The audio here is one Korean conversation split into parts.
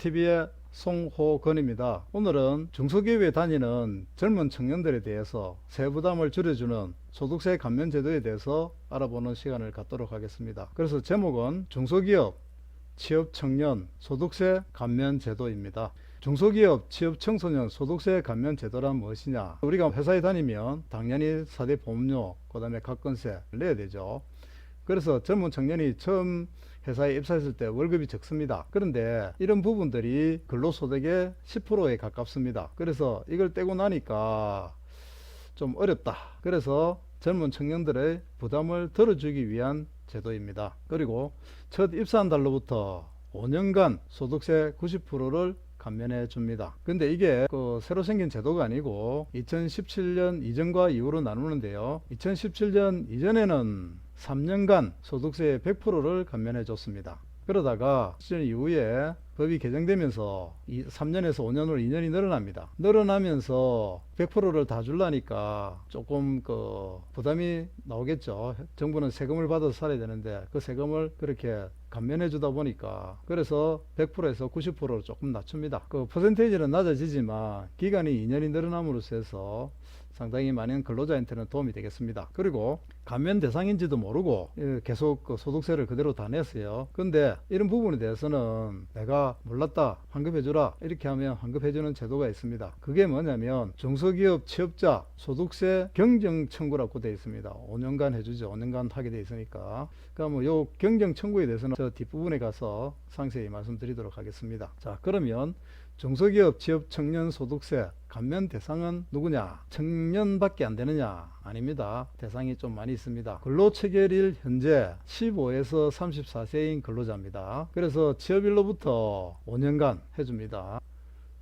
TV의 송호건입니다. 오늘은 중소기업에 다니는 젊은 청년들에 대해서 세부담을 줄여주는 소득세 감면 제도에 대해서 알아보는 시간을 갖도록 하겠습니다. 그래서 제목은 중소기업 취업 청년 소득세 감면 제도입니다. 중소기업 취업 청소년 소득세 감면 제도란 무엇이냐? 우리가 회사에 다니면 당연히 4대 보험료, 그 다음에 가건세 내야 되죠. 그래서 젊은 청년이 처음 회사에 입사했을 때 월급이 적습니다. 그런데 이런 부분들이 근로소득의 10%에 가깝습니다. 그래서 이걸 떼고 나니까 좀 어렵다. 그래서 젊은 청년들의 부담을 덜어주기 위한 제도입니다. 그리고 첫 입사한 달로부터 5년간 소득세 90%를 감면해 줍니다. 근데 이게 새로 생긴 제도가 아니고 2017년 이전과 이후로 나누는데요. 2017년 이전에는 3년간 소득세 100%를 감면해 줬습니다. 그러다가 7년 이후에 법이 개정되면서 3년에서 5년으로 2년이 늘어납니다. 늘어나면서 100%를 다 주려니까 조금 부담이 나오겠죠. 정부는 세금을 받아서 살아야 되는데 그 세금을 그렇게 감면해 주다 보니까 그래서 100%에서 90%로 조금 낮춥니다. 그 퍼센테이지는 낮아지지만 기간이 2년이 늘어남으로써 해서 상당히 많은 근로자한테는 도움이 되겠습니다. 그리고 감면 대상인지도 모르고 계속 소득세를 그대로 다 냈어요. 근데 이런 부분에 대해서는 내가 몰랐다, 환급해주라, 이렇게 하면 환급해주는 제도가 있습니다. 그게 뭐냐면 중소기업 취업자 소득세 경정 청구라고 되어 있습니다. 5년간 해주죠. 5년간 하게 되어 있으니까. 그러니까 요 경정 청구에 대해서는 저 뒷부분에 가서 상세히 말씀드리도록 하겠습니다. 자, 그러면 중소기업 취업 청년 소득세 감면 대상은 누구냐? 청년밖에 안 되느냐? 아닙니다. 대상이 좀 많이 있습니다. 근로체결일 현재 15에서 34세인 근로자입니다. 그래서 취업일로부터 5년간 해줍니다.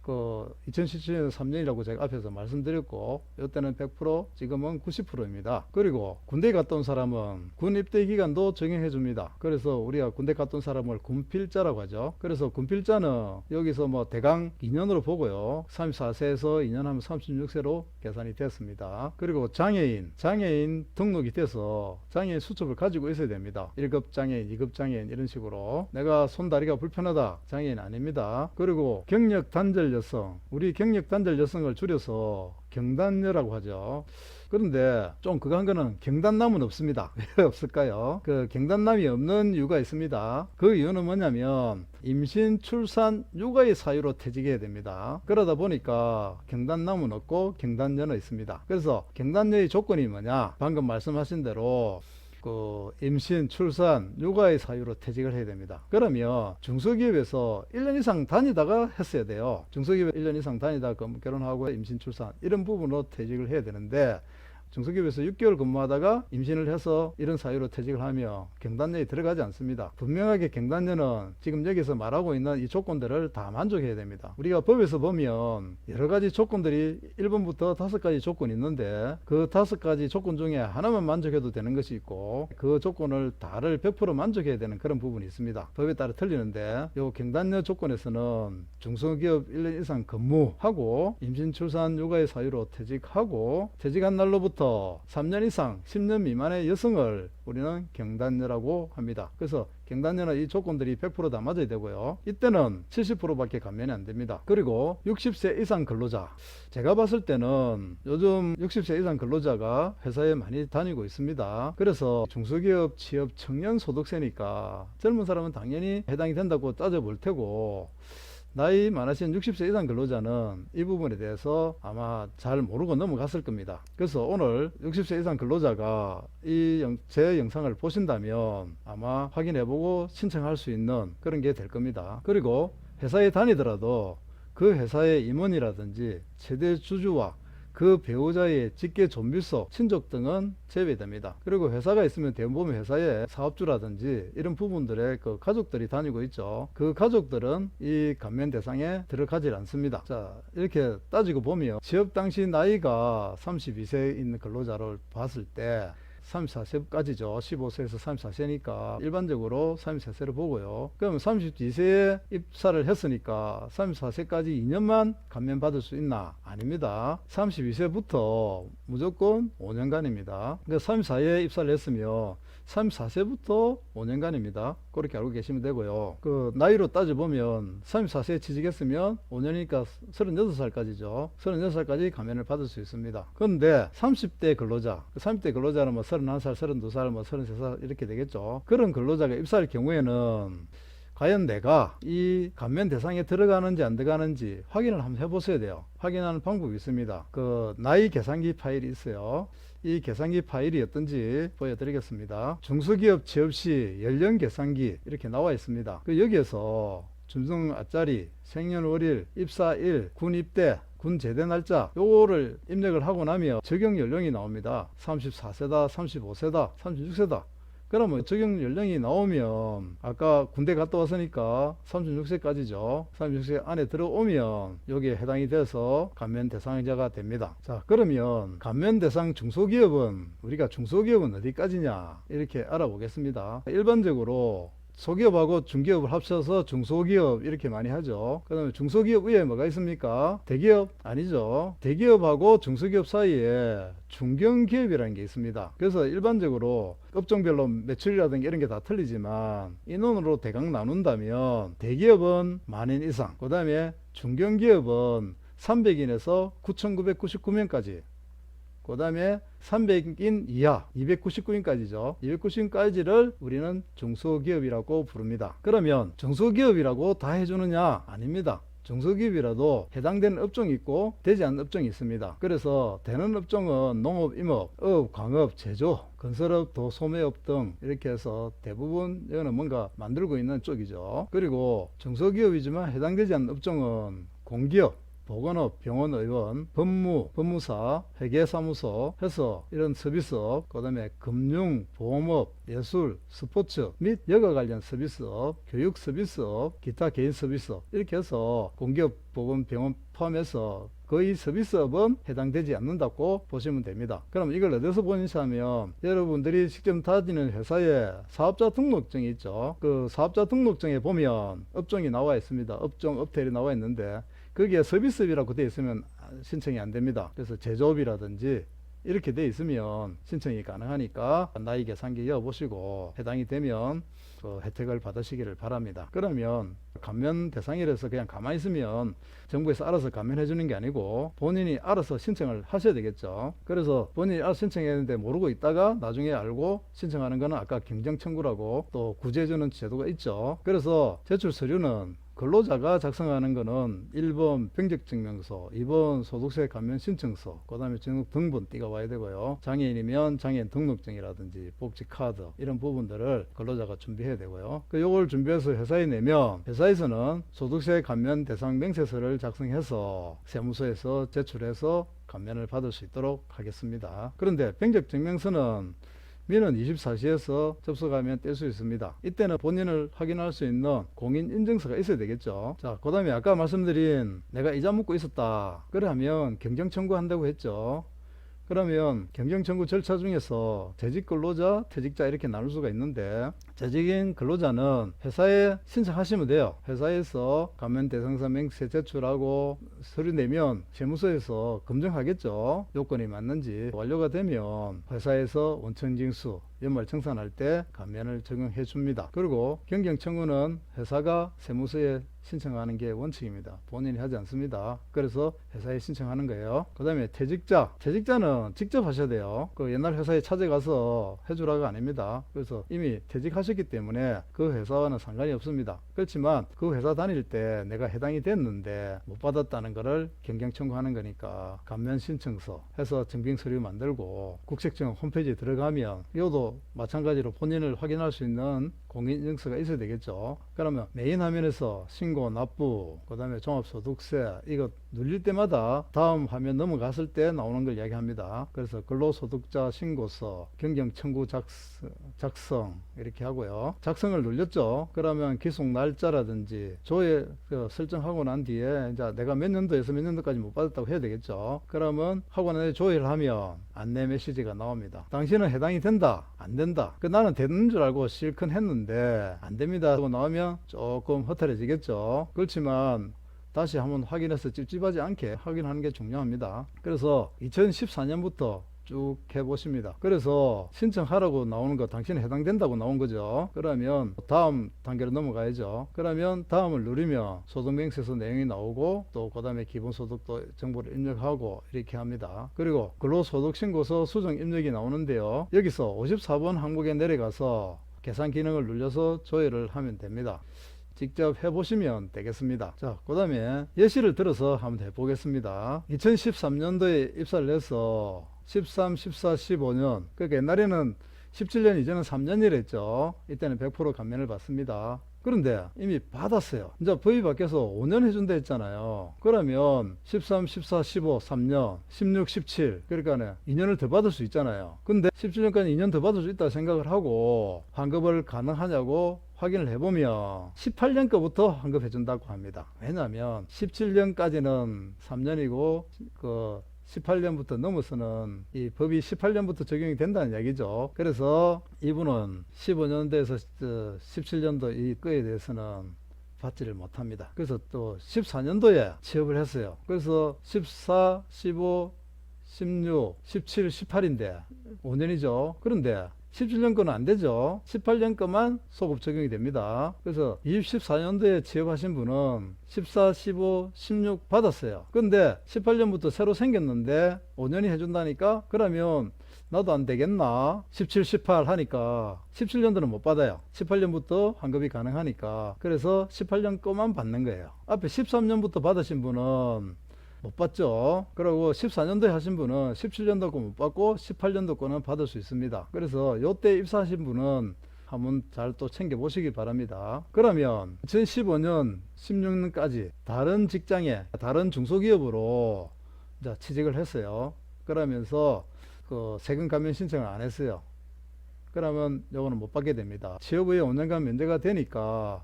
2017년 3년이라고 제가 앞에서 말씀드렸고 이때는 100%, 지금은 90%입니다. 그리고 군대 갔다 온 사람은 군 입대 기간도 적용해 줍니다. 그래서 우리가 군대 갔다 온 사람을 군필자라고 하죠. 그래서 군필자는 여기서 대강 2년으로 보고요. 34세에서 2년 하면 36세로 계산이 됐습니다. 그리고 장애인 등록이 돼서 장애인 수첩을 가지고 있어야 됩니다. 1급 장애인, 2급 장애인 이런 식으로. 내가 손 다리가 불편하다, 장애인 아닙니다. 그리고 경력 단절 여성, 우리 경력 단절 여성을 줄여서 경단녀라고 하죠. 그런데 좀 그거 한 거는 경단남은 없습니다. 왜 없을까요? 경단남이 없는 이유가 있습니다. 그 이유는 뭐냐면 임신, 출산, 육아의 사유로 퇴직해야 됩니다. 그러다 보니까 경단남은 없고 경단녀는 있습니다. 그래서 경단녀의 조건이 뭐냐? 방금 말씀하신 대로 임신, 출산, 육아의 사유로 퇴직을 해야 됩니다. 그러면 중소기업에서 1년 이상 다니다가 했어야 돼요. 중소기업에 1년 이상 다니다가 결혼하고 임신, 출산 이런 부분으로 퇴직을 해야 되는데 중소기업에서 6개월 근무하다가 임신을 해서 이런 사유로 퇴직을 하며 경단녀에 들어가지 않습니다. 분명하게 경단녀는 지금 여기서 말하고 있는 이 조건들을 다 만족해야 됩니다. 우리가 법에서 보면 여러 가지 조건들이 1번부터 5가지 조건이 있는데 그 5가지 조건 중에 하나만 만족해도 되는 것이 있고 그 조건을 다를 100% 만족해야 되는 그런 부분이 있습니다. 법에 따라 틀리는데 이 경단녀 조건에서는 중소기업 1년 이상 근무하고 임신, 출산, 육아의 사유로 퇴직하고 퇴직한 날로부터 3년 이상 10년 미만의 여성을 우리는 경단녀라고 합니다. 그래서 경단녀는 이 조건들이 100% 다 맞아야 되고요. 이때는 70%밖에 감면이 안 됩니다. 그리고 60세 이상 근로자, 제가 봤을 때는 요즘 60세 이상 근로자가 회사에 많이 다니고 있습니다. 그래서 중소기업 취업 청년 소득세니까 젊은 사람은 당연히 해당이 된다고 따져볼 테고 나이 많으신 60세 이상 근로자는 이 부분에 대해서 아마 잘 모르고 넘어갔을 겁니다. 그래서 오늘 60세 이상 근로자가 제 영상을 보신다면 아마 확인해보고 신청할 수 있는 그런 게 될 겁니다. 그리고 회사에 다니더라도 그 회사의 임원이라든지 최대 주주와 그 배우자의 직계 존비속, 친족 등은 제외됩니다. 그리고 회사가 있으면 대부분 회사에 사업주라든지 이런 부분들의 가족들이 다니고 있죠. 그 가족들은 이 감면 대상에 들어가지 않습니다. 자, 이렇게 따지고 보면 취업 당시 나이가 32세 있는 근로자를 봤을 때 34세까지죠. 15세에서 34세니까 일반적으로 33세를 보고요. 그럼 32세에 입사를 했으니까 34세까지 2년만 감면받을 수 있나? 아닙니다. 32세부터 무조건 5년간입니다. 그러니까 34에 입사를 했으며 34세부터 5년간입니다. 그렇게 알고 계시면 되고요. 그 나이로 따져보면 34세에 취직했으면 5년이니까 36살까지죠. 36살까지 감면을 받을 수 있습니다. 그런데 30대 근로자, 30대 근로자는 뭐 31살, 32살, 뭐 33살 이렇게 되겠죠. 그런 근로자가 입사할 경우에는 과연 내가 이 감면 대상에 들어가는지 안 들어가는지 확인을 한번 해보셔야 돼요. 확인하는 방법이 있습니다. 그 나이 계산기 파일이 있어요. 이 계산기 파일이 어떤지 보여드리겠습니다. 중소기업 취업 시 연령 계산기 이렇게 나와 있습니다. 그 여기에서 준성 앞자리, 생년월일, 입사일, 군 입대, 군 제대 날짜 요거를 입력을 하고 나면 적용 연령이 나옵니다. 34세다, 35세다, 36세다. 그러면 적용 연령이 나오면 아까 군대 갔다 왔으니까 36세까지죠. 36세 안에 들어오면 여기에 해당이 돼서 감면 대상자가 됩니다. 자, 그러면 감면 대상 중소기업은 우리가 중소기업은 어디까지냐 이렇게 알아보겠습니다. 일반적으로 소기업하고 중기업을 합쳐서 중소기업 이렇게 많이 하죠. 그 다음에 중소기업 위에 뭐가 있습니까? 대기업? 아니죠. 대기업하고 중소기업 사이에 중견기업이라는 게 있습니다. 그래서 일반적으로 업종별로 매출이라든가 이런 게 다 틀리지만 인원으로 대강 나눈다면 대기업은 10,000인 이상, 그 다음에 중견기업은 300인에서 9,999명까지, 그 다음에 300인 이하 299인까지죠. 299인까지를 우리는 중소기업이라고 부릅니다. 그러면 중소기업이라고 다 해주느냐? 아닙니다. 중소기업이라도 해당되는 업종이 있고 되지 않는 업종이 있습니다. 그래서 되는 업종은 농업, 임업, 어업, 광업, 제조, 건설업, 도소매업 등 이렇게 해서 대부분 이거는 뭔가 만들고 있는 쪽이죠. 그리고 중소기업이지만 해당되지 않는 업종은 공기업, 보건업, 병원, 의원, 법무, 법무사, 회계사무소 해서 이런 서비스업, 그 다음에 금융, 보험업, 예술, 스포츠 및 여가 관련 서비스업, 교육 서비스업, 기타 개인 서비스업 이렇게 해서 공기업, 보건, 병원 포함해서 거의 서비스업은 해당되지 않는다고 보시면 됩니다. 그럼 이걸 어디서 보시냐면 여러분들이 직접 다니는 회사에 사업자 등록증이 있죠. 그 사업자 등록증에 보면 업종이 나와 있습니다. 업종, 업태일이 나와 있는데 거기에 서비스업이라고 되어 있으면 신청이 안 됩니다. 그래서 제조업이라든지 이렇게 되어 있으면 신청이 가능하니까 나이 계산기 넣어보시고 해당이 되면 그 혜택을 받으시기를 바랍니다. 그러면 감면 대상이라서 그냥 가만히 있으면 정부에서 알아서 감면해 주는 게 아니고 본인이 알아서 신청을 하셔야 되겠죠. 그래서 본인이 알아서 신청했는데 모르고 있다가 나중에 알고 신청하는 거는 아까 경정 청구라고 또 구제해 주는 제도가 있죠. 그래서 제출 서류는 근로자가 작성하는 거는 1번 병적증명서, 2번 소득세 감면 신청서, 그 다음에 등록 등본 띠가 와야 되고요. 장애인이면 장애인 등록증이라든지 복지카드 이런 부분들을 근로자가 준비해야 되고요. 요걸 준비해서 회사에 내면 회사에서는 소득세 감면 대상 명세서를 작성해서 세무서에서 제출해서 감면을 받을 수 있도록 하겠습니다. 그런데 병적증명서는 민원 24시에서 접수하면 뗄 수 있습니다. 이때는 본인을 확인할 수 있는 공인인증서가 있어야 되겠죠. 자, 그 다음에 아까 말씀드린 내가 이자 묻고 있었다. 그래 하면 경정청구한다고 했죠. 그러면 경정청구 절차 중에서 재직근로자, 퇴직자 이렇게 나눌 수가 있는데 재직인 근로자는 회사에 신청하시면 돼요. 회사에서 감면 대상자 명세 제출하고 서류 내면 세무서에서 검증하겠죠. 요건이 맞는지 완료가 되면 회사에서 원천징수 연말청산할 때 감면을 적용해 줍니다. 그리고 경정청구는 회사가 세무서에 신청하는 게 원칙입니다. 본인이 하지 않습니다. 그래서 회사에 신청하는 거예요. 그 다음에 퇴직자는 직접 하셔야 돼요. 그 옛날 회사에 찾아가서 해주라가 아닙니다. 그래서 이미 퇴직하셨기 때문에 그 회사와는 상관이 없습니다. 그렇지만 그 회사 다닐 때 내가 해당이 됐는데 못 받았다는 거를 경경청구하는 거니까 감면 신청서 해서 증빙서류 만들고 국세청 홈페이지에 들어가면 이것도 마찬가지로 본인을 확인할 수 있는 공인인증서가 있어야 되겠죠. 그러면 메인 화면에서 신고, 납부, 그 다음에 종합소득세 이거 눌릴 때마다 다음 화면 넘어갔을 때 나오는 걸 이야기합니다. 그래서 근로소득자 신고서, 경정청구 작성 이렇게 하고요. 작성을 눌렸죠. 그러면 기속 날짜라든지 조회 설정하고 난 뒤에 이제 내가 몇 년도에서 몇 년도까지 못 받았다고 해야 되겠죠. 그러면 하고 난 뒤에 조회를 하면 안내 메시지가 나옵니다. 당신은 해당이 된다, 안 된다. 나는 되는 줄 알고 실컷 했는데 안 됩니다 하고 나오면 조금 허탈해지겠죠. 그렇지만 다시 한번 확인해서 찝찝하지 않게 확인하는 게 중요합니다. 그래서 2014년부터 쭉 해보십니다. 그래서 신청하라고 나오는 거 당신이 해당된다고 나온 거죠. 그러면 다음 단계로 넘어가야죠. 그러면 다음을 누르면 소득명세서 내용이 나오고 또 그 다음에 기본소득도 정보를 입력하고 이렇게 합니다. 그리고 근로소득신고서 수정 입력이 나오는데요. 여기서 54번 항목에 내려가서 계산 기능을 눌러서 조회를 하면 됩니다. 직접 해보시면 되겠습니다. 자, 그 다음에 예시를 들어서 한번 해보겠습니다. 2013년도에 입사를 해서 13, 14, 15년, 그러니까 옛날에는 17년 이제는 3년이랬죠. 이때는 100% 감면을 받습니다. 그런데 이미 받았어요. 이제 법이 바뀌어서 5년 해준다 했잖아요. 그러면 13, 14, 15, 3년, 16, 17, 그러니까 2년을 더 받을 수 있잖아요. 근데 17년까지 2년 더 받을 수 있다 생각을 하고 환급을 가능하냐고 확인을 해보면 18년 거부터 환급해준다고 합니다. 왜냐하면 17년까지는 3년이고 18년부터 넘어서는 이 법이 18년부터 적용이 된다는 얘기죠. 그래서 이분은 15년도에서 17년도 이 거에 대해서는 받지를 못합니다. 그래서 또 14년도에 취업을 했어요. 그래서 14, 15, 16, 17, 18인데 5년이죠. 그런데 17년 거는 안 되죠. 18년 거만 소급 적용이 됩니다. 그래서 24년도에 취업하신 분은 14, 15, 16 받았어요. 근데 18년부터 새로 생겼는데 5년이 해준다니까 그러면 나도 안 되겠나? 17, 18 하니까 17년도는 못 받아요. 18년부터 환급이 가능하니까. 그래서 18년 거만 받는 거예요. 앞에 13년부터 받으신 분은 못 받죠. 그리고 14년도에 하신 분은 17년도 거 못 받고 18년도 거는 받을 수 있습니다. 그래서 요때 입사하신 분은 한번 잘 또 챙겨 보시기 바랍니다. 그러면 2015년 16년까지 다른 직장에 다른 중소기업으로 이제 취직을 했어요. 그러면서 그 세금 감면 신청을 안 했어요. 그러면 요거는 못 받게 됩니다. 취업 후에 5년간 면제가 되니까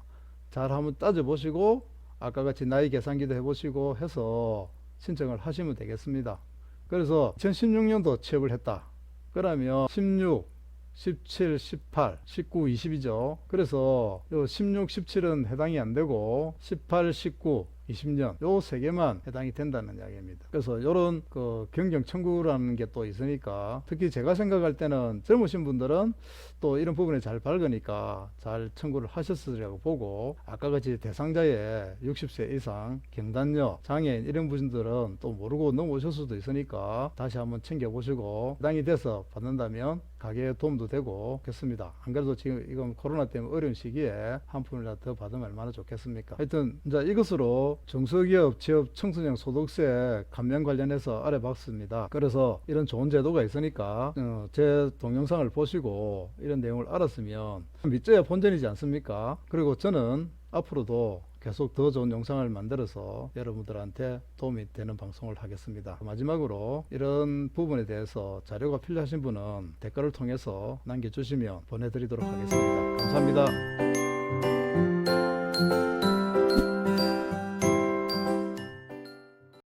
잘 한번 따져 보시고 아까 같이 나이 계산기도 해보시고 해서 신청을 하시면 되겠습니다. 그래서 2016년도 취업을 했다. 그러면 16, 17, 18, 19, 20이죠. 그래서 요 16, 17은 해당이 안 되고 18, 19, 20년 요 세 개만 해당이 된다는 이야기입니다. 그래서 요런 그 경정 청구라는 게 또 있으니까 특히 제가 생각할 때는 젊으신 분들은 또 이런 부분에 잘 밝으니까 잘 청구를 하셨으리라고 보고 아까 같이 대상자에 60세 이상 경단녀 장애인 이런 분들은 또 모르고 넘어오실 수도 있으니까 다시 한번 챙겨보시고 해당이 돼서 받는다면 가게에 도움도 되고 좋겠습니다. 안 그래도 지금 이건 코로나 때문에 어려운 시기에 한 푼이라도 더 받으면 얼마나 좋겠습니까? 하여튼 이제 이것으로 중소기업 취업 청소년 소득세 감면 관련해서 알아봤습니다. 그래서 이런 좋은 제도가 있으니까 제 동영상을 보시고 이런 내용을 알았으면 믿져야 본전이지 않습니까? 그리고 저는 앞으로도 계속 더 좋은 영상을 만들어서 여러분들한테 도움이 되는 방송을 하겠습니다. 마지막으로 이런 부분에 대해서 자료가 필요하신 분은 댓글을 통해서 남겨주시면 보내드리도록 하겠습니다. 감사합니다.